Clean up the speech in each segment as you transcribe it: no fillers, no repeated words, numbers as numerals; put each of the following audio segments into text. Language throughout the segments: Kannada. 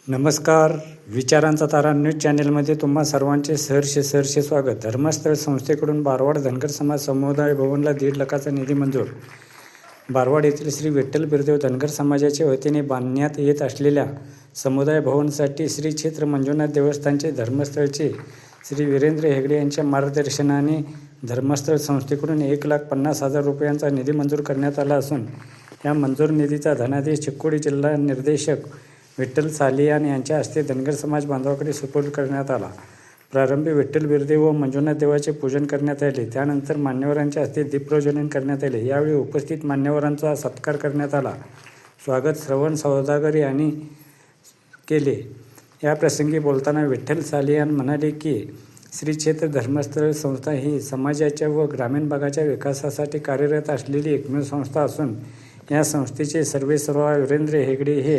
नमस्कार. विचारांचा तारा न्यूज चॅनेलमध्ये तुम्हा सर्वांचे सहर्ष स्वागत. धर्मस्थळ संस्थेकडून बारवाड धनगर समाज समुदाय भवनला 1.5 लाखाचा निधी मंजूर. बारवाड येथील श्री विठ्ठल बिरदेव धनगर समाजाच्या वतीने बांधण्यात येत असलेल्या समुदाय भवनसाठी श्री क्षेत्र मंजुनाथ देवस्थानचे धर्मस्थळचे श्री वीरेंद्र हेगडे यांच्या मार्गदर्शनाने धर्मस्थळ संस्थेकडून 1,50,000 रुपयांचा निधी मंजूर करण्यात आला असून या मंजूर निधीचा धनादेश चिकोडी जिल्हा निर्देशक विठ्ठल सालियान यांच्या हस्ते धनगर समाज बांधवाकडे सुपूर्द करण्यात आला. प्रारंभी विठ्ठल बिरदेव व मंजुनाथ देवाचे पूजन करण्यात आले. त्यानंतर मान्यवरांच्या हस्ते दीपप्रज्वलन करण्यात आले. यावेळी उपस्थित मान्यवरांचा सत्कार करण्यात आला. स्वागत श्रवण सौदागर यांनी केले. या प्रसंगी बोलताना विठ्ठल सालियान म्हणाले की श्री क्षेत्र धर्मस्थळ संस्था ही समाजाच्या व ग्रामीण भागाच्या विकासासाठी कार्यरत असलेली एकमेव संस्था असून या संस्थेचे सर्वेसर्वा वीरेंद्र हेगडे हे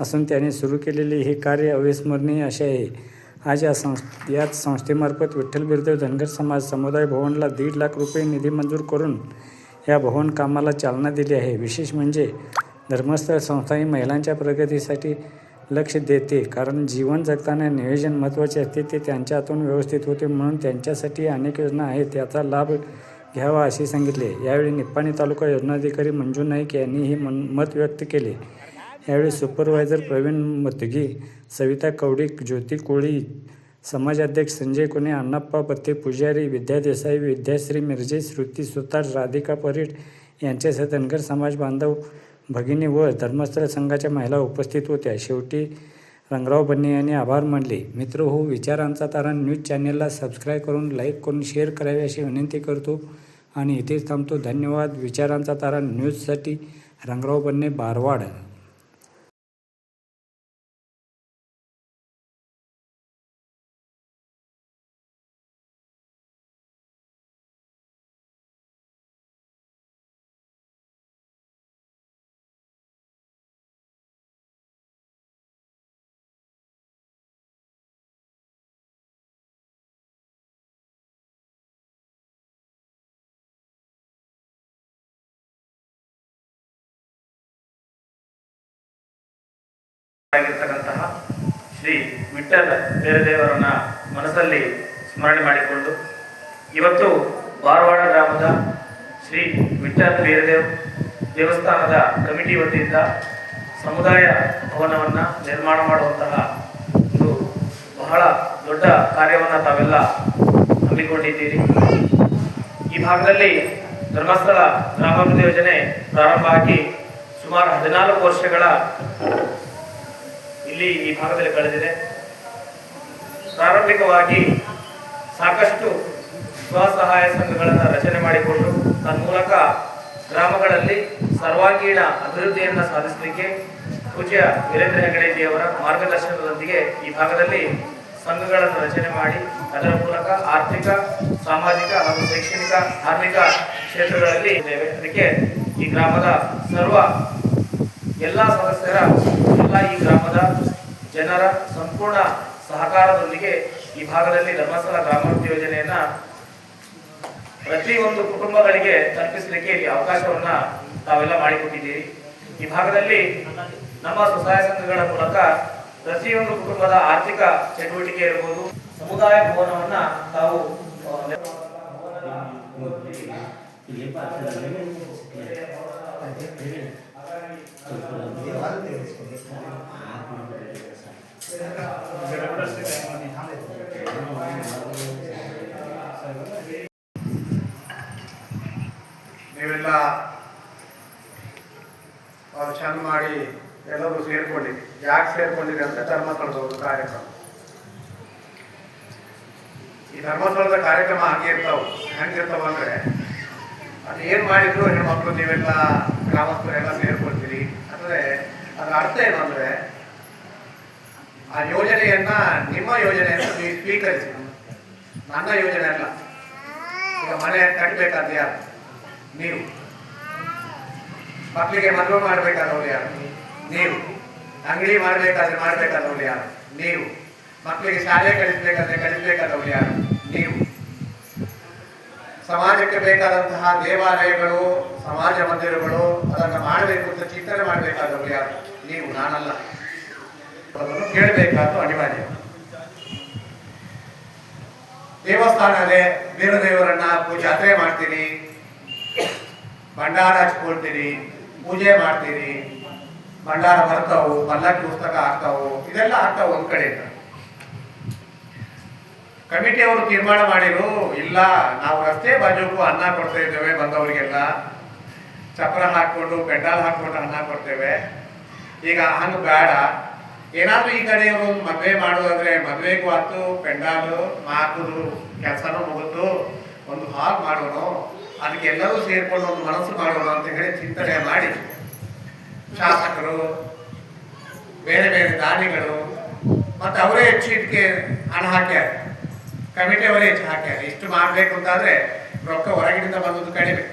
असून त्याने सुरू केलेले हे कार्य अविस्मरणीय असे आहे. आज याच संस्थेमार्फत विठ्ठल बिरदेव धनगर समाज समुदाय भवनला 1.5 लाख रुपये निधी मंजूर करून या भवन कामाला चालना दिली आहे. विशेष म्हणजे धर्मस्थळ संस्था ही महिलांच्या प्रगतीसाठी लक्ष देते, कारण जीवन जगताना नियोजन महत्त्वाचे असते. ते त्यांच्या हातून व्यवस्थित होते, म्हणून त्यांच्यासाठी अनेक योजना आहेत, त्याचा लाभ घ्यावा असे सांगितले. यावेळी निप्पाणी तालुका योजनाधिकारी मंजू नाईक यांनीही मत व्यक्त केले. यावेळी सुपरवायझर प्रवीण मतगी, सविता कवडीक, ज्योती कोळी, समाजाध्यक्ष संजय कोणे, अण्णाप्पा पत्ते पुजारी, विद्या देसाई, विद्याश्री मिरजे, श्रुती सुतार, राधिका परीट यांच्यासह धनगर समाज बांधव भगिनी व धर्मस्थळ संघाच्या महिला उपस्थित होत्या. शेवटी रंगराव बन्ने यांनी आभार मानले. मित्र हो, विचारांचा तारा न्यूज चॅनेलला सबस्क्राईब करून लाईक करून शेअर करावे अशी विनंती करतो आणि इथेच थांबतो. धन्यवाद. विचारांचा तारा न्यूजसाठी रंगराव बन्ने, बारवाड. ಆಗಿರ್ತಕ್ಕಂತಹ ಶ್ರೀ ವಿಠ್ಠಲ ಬೇರದೇವರನ್ನ ಮನಸ್ಸಲ್ಲಿ ಸ್ಮರಣೆ ಮಾಡಿಕೊಂಡು ಇವತ್ತು ಬಾರವಾಡ ಗ್ರಾಮದ ಶ್ರೀ ವಿಠ್ಠಲ ಬೇರದೇವ್ ದೇವಸ್ಥಾನದ ಕಮಿಟಿ ವತಿಯಿಂದ ಸಮುದಾಯ ಭವನವನ್ನು ನಿರ್ಮಾಣ ಮಾಡುವಂತಹ ಒಂದು ಬಹಳ ದೊಡ್ಡ ಕಾರ್ಯವನ್ನು ತಾವೆಲ್ಲ ಹಮ್ಮಿಕೊಂಡಿದ್ದೀರಿ. ಈ ಭಾಗದಲ್ಲಿ ಧರ್ಮಸ್ಥಳ ಗ್ರಾಮಾಭಿವೃದ್ಧಿ ಯೋಜನೆ ಪ್ರಾರಂಭ ಆಗಿ ಸುಮಾರು 14 ವರ್ಷಗಳ ಇಲ್ಲಿ ಈ ಭಾಗದಲ್ಲಿ ಕಳೆದಿದೆ. ಪ್ರಾರಂಭಿಕವಾಗಿ ಸಾಕಷ್ಟು ಸ್ವಸಹಾಯ ಸಂಘಗಳನ್ನು ರಚನೆ ಮಾಡಿಕೊಂಡು ತನ್ಮೂಲಕ ಗ್ರಾಮಗಳಲ್ಲಿ ಸರ್ವಾಂಗೀಣ ಅಭಿವೃದ್ಧಿಯನ್ನು ಸಾಧಿಸಲಿಕ್ಕೆ ಪೂಜ್ಯ ವೀರೇಂದ್ರ ಹೆಗಡೆಜಿಯವರ ಮಾರ್ಗದರ್ಶನದೊಂದಿಗೆ ಈ ಭಾಗದಲ್ಲಿ ಸಂಘಗಳನ್ನು ರಚನೆ ಮಾಡಿ ಅದರ ಮೂಲಕ ಆರ್ಥಿಕ, ಸಾಮಾಜಿಕ ಹಾಗೂ ಶೈಕ್ಷಣಿಕ, ಧಾರ್ಮಿಕ ಕ್ಷೇತ್ರಗಳಲ್ಲಿ ಇದ್ದೇವೆ. ಅದಕ್ಕೆ ಈ ಗ್ರಾಮದ ಎಲ್ಲ ಸದಸ್ಯರ ಈ ಗ್ರಾಮದ ಜನರ ಸಂಪೂರ್ಣ ಸಹಕಾರದೊಂದಿಗೆ ಈ ಭಾಗದಲ್ಲಿ ಧರ್ಮಸ್ಥಳ ಗ್ರಾಮಾಭಿವೃದ್ಧಿ ಯೋಜನೆಯನ್ನ ಪ್ರತಿಯೊಂದು ಕುಟುಂಬಗಳಿಗೆ ತಲುಪಿಸಲಿಕ್ಕೆ ಇಲ್ಲಿ ಅವಕಾಶವನ್ನ ತಾವೆಲ್ಲ ಮಾಡಿಕೊಟ್ಟಿದ್ದೀರಿ. ಈ ಭಾಗದಲ್ಲಿ ನಮ್ಮ ಸ್ವಸಹಾಯ ಸಂಘಗಳ ಮೂಲಕ ಪ್ರತಿಯೊಂದು ಕುಟುಂಬದ ಆರ್ಥಿಕ ಚಟುವಟಿಕೆ ಇರಬಹುದು. ಸಮುದಾಯ ಭವನವನ್ನ ತಾವು ನೀವೆಲ್ಲ ಚಂದ ಮಾಡಿ ಎಲ್ಲರೂ ಸೇರ್ಕೊಂಡಿರಿ. ಯಾಕೆ ಸೇರ್ಕೊಂಡಿರಿ ಅಂತ ಧರ್ಮಸ್ಥಳದ ಕಾರ್ಯಕ್ರಮ. ಈ ಧರ್ಮಸ್ಥಳದ ಕಾರ್ಯಕ್ರಮ ಹಾಗೆ ಹೆಂಗಿರ್ತಾವ ಅಂದ್ರೆ ಅದು ಏನ್ ಮಾಡಿದ್ರು ಹೆಣ್ಮಕ್ಳು ನೀವೆಲ್ಲ ಗ್ರಾಮಸ್ಥರೆಲ್ಲ ಸೇರ್ಕೊಳ್ತೀರಿ ಅಂದ್ರೆ ಅದರ ಅರ್ಥ ಏನು ಅಂದ್ರೆ ಆ ಯೋಜನೆಯನ್ನ ನಿಮ್ಮ ಯೋಜನೆಯನ್ನು ನೀವು ಸ್ವೀಕರಿಸಿ. ನನ್ನ ಯೋಜನೆ ಅಲ್ಲ. ಈಗ ಮನೆ ಕಟ್ಟಬೇಕಾದ ಯಾರು? ನೀವು. ಮಕ್ಕಳಿಗೆ ಮದುವೆ ಮಾಡಬೇಕಾದವ್ರು ಯಾರು? ನೀವು. ಅಂಗಡಿ ಮಾಡಬೇಕಾದವ್ರು ಯಾರು? ನೀವು. ಮಕ್ಕಳಿಗೆ ಶಾಲೆ ಕಳಿಸ್ಬೇಕಾದವ್ರು ಯಾರು? ನೀವು. ಸಮಾಜಕ್ಕೆ ಬೇಕಾದಂತಹ ದೇವಾಲಯಗಳು, ಸಮಾಜ ಮಂದಿರಗಳು ಅದನ್ನು ಮಾಡಬೇಕು ಅಂತ ಚಿಂತನೆ ಮಾಡಬೇಕಾದವ್ರು ಯಾರು? ನೀವು, ನಾನಲ್ಲ. ಅದನ್ನು ಕೇಳಬೇಕಾದ್ದು ಅನಿವಾರ್ಯ. ದೇವಸ್ಥಾನದೇ ಬೇರೆ ದೇವರನ್ನ ಜಾತ್ರೆ ಮಾಡ್ತೀರಿ, ಭಂಡಾರ ಹಚ್ಕೊಳ್ತೀರಿ, ಪೂಜೆ ಮಾಡ್ತೀರಿ, ಭಂಡಾರ ಬರ್ತಾವು, ಪಲ್ಲಕ್ಕಿ ಪುಸ್ತಕ ಆಗ್ತಾವು, ಇದೆಲ್ಲ ಆಗ್ತಾವು ಒಂದ್ ಕಡೆಯಿಂದ. ಕಮಿಟಿಯವರು ತೀರ್ಮಾನ ಮಾಡಿರು, ಇಲ್ಲ ನಾವು ರಸ್ತೆ ಬಾಜುಗೂ ಅನ್ನ ಕೊಡ್ತಾ ಇದ್ದೇವೆ, ಬಂದವರಿಗೆಲ್ಲ ಚಪ್ರ ಹಾಕೊಂಡು ಪೆಂಡಾಲ್ ಹಾಕೊಂಡು ಅನ್ನ ಕೊಡ್ತೇವೆ, ಈಗ ಹಂಗೆ ಬೇಡ, ಏನಾದ್ರೂ ಈ ಕಡೆಯವರು ಮದುವೆ ಮಾಡೋದಾದ್ರೆ ಮದುವೆಗೂ ಆಯ್ತು, ಪೆಂಡಾಲು ಹಾಕುದು ಕೆಲಸನೂ ಮುಗಿತು, ಒಂದು ಹಾಲ್ ಮಾಡೋಣ, ಅದಕ್ಕೆ ಎಲ್ಲರೂ ಸೇರ್ಕೊಂಡು ಒಂದು ಮನಸ್ಸು ಮಾಡೋಣ ಅಂತ ಹೇಳಿ ಚಿಂತನೆ ಮಾಡಿ ಶಾಸಕರು, ಬೇರೆ ಬೇರೆ ದಾನಿಗಳು ಮತ್ತೆ ಅವರೇ ಹೆಚ್ಚು ಇದಕ್ಕೆ ಹಣ ಹಾಕ್ಯಾರ, ಕಮಿಟಿಯವರೇ ಹೆಚ್ಚು ಹಾಕ್ಯಾರ. ಇಷ್ಟು ಮಾಡಬೇಕು ಅಂತಾದ್ರೆ ರೊಕ್ಕ ಹೊರಗಿನಿಂದ ಬಂದದ್ದು ಕಡಿಮೆ,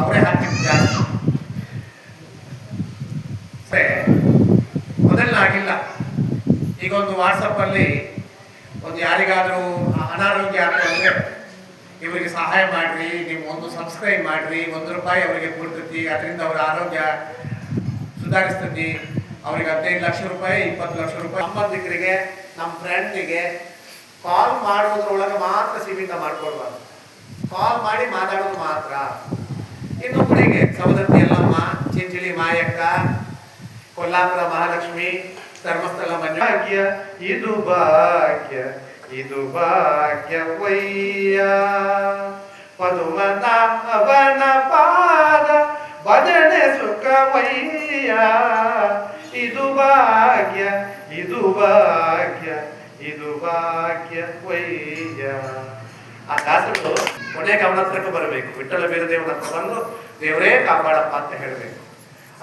ಅವರೇ ಹಾಕಿದ್ದು ಜಾಸ್ತಿ. ಮೊದಲನಾಗಿಲ್ಲ, ಈಗ ಒಂದು ವಾಟ್ಸಪ್ ಅಲ್ಲಿ ಒಂದು ಯಾರಿಗಾದ್ರೂ ಅನಾರೋಗ್ಯ ಆಗ್ತಂದ್ರೆ ಇವರಿಗೆ ಸಹಾಯ ಮಾಡ್ರಿ, ನೀವು ಒಂದು ಸಬ್ಸ್ಕ್ರೈಬ್ ಮಾಡ್ರಿ, ₹1 ಅವರಿಗೆ ಕೊಡ್ತೈತಿ, ಅದರಿಂದ ಅವರ ಆರೋಗ್ಯ ಸುಧಾರಿಸ್ತೈತಿ, ಅವ್ರಿಗೆ 15 ಲಕ್ಷ ರೂಪಾಯಿ, 20 ಲಕ್ಷ ರೂಪಾಯಿ. ಸಂಬಂಧಿಕರಿಗೆ, ನಮ್ಮ ಫ್ರೆಂಡ್ಗೆ ಕಾಲ್ ಮಾಡೋದ್ರೊಳಗೆ ಮಾತ್ರ ಸೀಮಿತ ಮಾಡ್ಕೊಳ್ಬಾರ್ದು, ಕಾಲ್ ಮಾಡಿ ಮಾತಾಡೋದು ಮಾತ್ರ. ಇನ್ನೊಬ್ಬರಿಗೆ ಸವದತ್ತಿ ಯಲ್ಲಮ್ಮ, ಚಿಂಚಲಿ ಮಾಯಕ್ಕ, ಕೊಲ್ಲಾಪುರ ಮಹಾಲಕ್ಷ್ಮಿ, ಧರ್ಮಸ್ಥಳ ಮಂಜುಭಾಗ್ಯ, ಇದು ಭಾಗ್ಯ ಇದು ಭಾಗ್ಯವಯ್ಯ, ಪದುಮನಾಭನ ಪಾದ ಭಜನೆ ಸುಖವಯ್ಯ, ಇದು ಭಾಗ್ಯ ಇದು ಭಾಗ್ಯ ಇದು ಭಾಗ್ಯವಯ್ಯ. ಆ ದಾಸರು ಕೊನೆಗೆ ಅವನ ಹತ್ರಕ್ಕೆ ಬರಬೇಕು, ವಿಠ್ಠಲ ಬೀರದೇವನ ಹತ್ರ ಬಂದು ದೇವರೇ ಕಾಪಾಡಪ್ಪ ಅಂತ ಹೇಳಬೇಕು.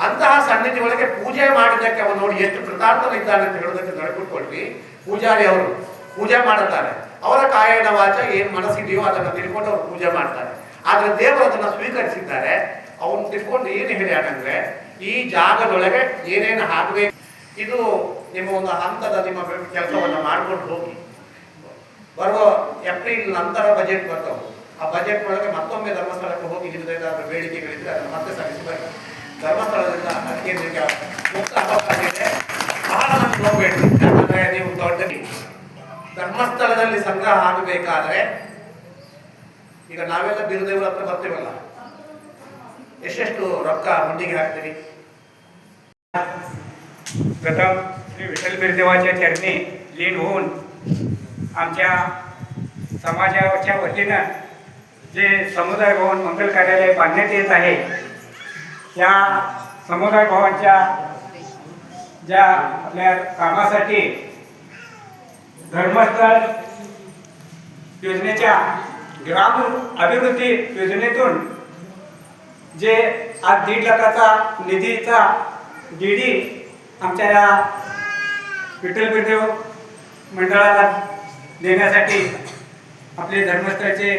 ಅಂತಹ ಸನ್ನಿಧಿ ಒಳಗೆ ಪೂಜೆ ಮಾಡಿದ್ದಕ್ಕೆ ಅವನು ನೋಡಿ ಎಷ್ಟು ಕೃತಾರ್ಥನಿದ್ದಾನೆ ಅಂತ ಹೇಳೋದಕ್ಕೆ ನಡ್ಕೊಟ್ಕೊಳ್ವಿ. ಪೂಜಾರಿ ಅವರು ಪೂಜೆ ಮಾಡುತ್ತಾರೆ, ಅವರ ಕಾಯನ ವಾಚ ಏನ್ ಮನಸ್ಸಿದೆಯೋ ಅದನ್ನು ತಿಳ್ಕೊಂಡು ಅವರು ಪೂಜೆ ಮಾಡ್ತಾರೆ. ಆದ್ರೆ ದೇವರು ಅದನ್ನ ಸ್ವೀಕರಿಸಿದ್ದಾರೆ. ಅವನು ತಿಳ್ಕೊಂಡು ಏನು ಹೇಳ್ಯಾನಂದ್ರೆ, ಈ ಜಾಗದೊಳಗೆ ಏನೇನು ಹಾಕಬೇಕು, ಇದು ನಿಮ್ಮ ಒಂದು ಹಂತದ ನಿಮ್ಮ ಕೆಲಸವನ್ನು ಮಾಡ್ಕೊಂಡು ಹೋಗಿ. ಬರುವ ಏಪ್ರಿಲ್ ನಂತರ ಬಜೆಟ್ ಬರ್ತಾವೆ, ಆ ಬಜೆಟ್ ಒಳಗೆ ಮತ್ತೊಮ್ಮೆ ಧರ್ಮಸ್ಥಳಕ್ಕೆ ಹೋಗಿ ನಿಮ್ಮದೇನಾದ್ರೂ ಬೇಡಿಕೆಗಳಿದ್ರೆ ಅದನ್ನು ಮತ್ತೆ ಸಲ್ಲಿಸಬೇಕು. ಧರ್ಮಸ್ಥಳದಿಂದ ಅದಕ್ಕೆ ಮುಕ್ತ ಅವಕಾಶವಿದೆ, ಬಹಳ ಮಂದಿ ಹೋಗ್ಬೇಡಿ. ಯಾಕಂದ್ರೆ ನೀವು ದೊಡ್ಡ ಧರ್ಮಸ್ಥಳದಲ್ಲಿ ಸಂಗ್ರಹ ಆಗಬೇಕಾದ್ರೆ, ಈಗ ನಾವೆಲ್ಲ ಬೀರದೇವರ ಹತ್ರ ಬರ್ತೀವಲ್ಲ, ಎಷ್ಟೆಷ್ಟು ರೊಕ್ಕ ಹುಂಡಿಗೆ ಹಾಕ್ತೀವಿ. प्रथम श्री विठ्ठल बिरदेवाच्या चरणी लीन होऊन आमच्या समाजाच्या वतीनं जे समुदाय भवन मंगल कार्यालय बांधण्यात येत आहे, त्या समुदाय भवनच्या ज्या आपल्या कामासाठी धर्मस्थळ योजनेच्या ग्राम अभिवृद्धी योजनेतून जे आज 1.5 लाखाचा निधीचा डीडी आमच्या या विठ्ठल बिरदेव मंडळाला देण्यासाठी आपले धर्मस्थळचे